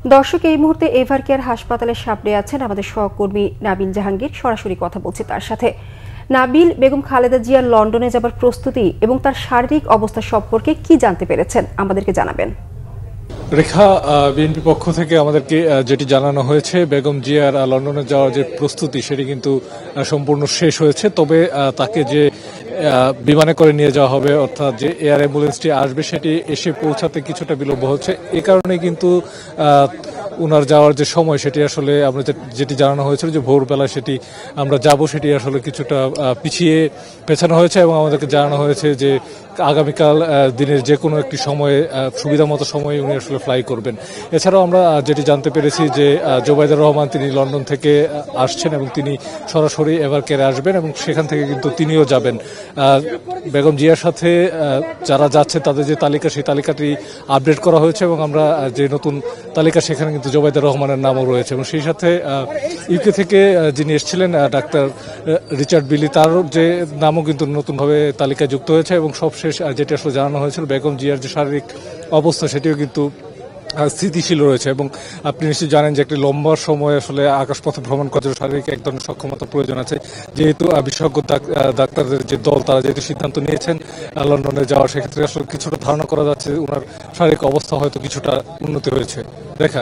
দর্শক, এই মুহূর্তে এভারকেয়ার হাসপাতালের সামনে আছেন আমাদের সহকর্মী নাবিল জাহাঙ্গীর। সরাসরি কথা বলছি তার সাথে। নাবিল, বেগম খালেদা জিয়ার লন্ডনে যাবার প্রস্তুতি এবং তার শারীরিক অবস্থা সম্পর্কে কি জানতে পেরেছেন আমাদেরকে জানাবেন। রেখা, বিএনপি পক্ষ থেকে আমাদেরকে যেটি জানানো হয়েছে, বেগম জিয়ার লন্ডনে যাওয়ার যে প্রস্তুতি সেটি কিন্তু সম্পূর্ণ শেষ হয়েছে। তবে তাকে যে বিমানে করে নিয়ে যাওয়া হবে, অর্থাৎ যে এয়ার অ্যাম্বুলেন্সটি আসবে সেটি এসে পৌঁছাতে কিছুটা বিলম্ব হচ্ছে। এ কারণে কিন্তু ওনার যাওয়ার যে সময় সেটি আসলে আমরা যেটি জানানো হয়েছিল যে ভোরবেলা সেটি আমরা যাব, সেটি আসলে কিছুটা পেছানো হয়েছে এবং আমাদেরকে জানানো হয়েছে যে আগামীকাল দিনের যে কোনো একটি সময়ে সুবিধা মতো সময়ে উনি আসলে ফ্লাই করবেন। এছাড়াও আমরা যেটি জানতে পেরেছি যে জোবাইদুর রহমান তিনি লন্ডন থেকে আসছেন এবং তিনি সরাসরি এভারকেয়ারে আসবেন এবং সেখান থেকে কিন্তু তিনিও যাবেন। বেগম জিয়ার সাথে যারা যাচ্ছে তাদের যে তালিকা, সেই তালিকাটি আপডেট করা হয়েছে এবং আমরা যে নতুন তালিকা সেখানে কিন্তু জোবাইদুর রহমানের নামও রয়েছে এবং সেই সাথে ইউকে থেকে যিনি এসেছিলেন ডাক্তার রিচার্ড বিলি, তার যে নামও কিন্তু নতুনভাবে তালিকায় যুক্ত হয়েছে এবং সবশেষ যেটি আসলে জানানো হয়েছিল বেগম জিয়ার যে শারীরিক অবস্থা সেটিও কিন্তু স্থিতিশীল রয়েছে। এবং আপনি নিশ্চয়ই জানেন যে একটি লম্বা সময় আসলে আকাশপথে ভ্রমণ করার শারীরিক এক ধরনের সক্ষমতার প্রয়োজন আছে। যেহেতু বিশেষজ্ঞ ডাক্তারদের যে দল তারা যেহেতু সিদ্ধান্ত নিয়েছেন লন্ডনে যাওয়ার, সেক্ষেত্রে আসলে কিছুটা ধারণা করা যাচ্ছে ওনার শারীরিক অবস্থা হয়তো কিছুটা উন্নতি হয়েছে। দেখা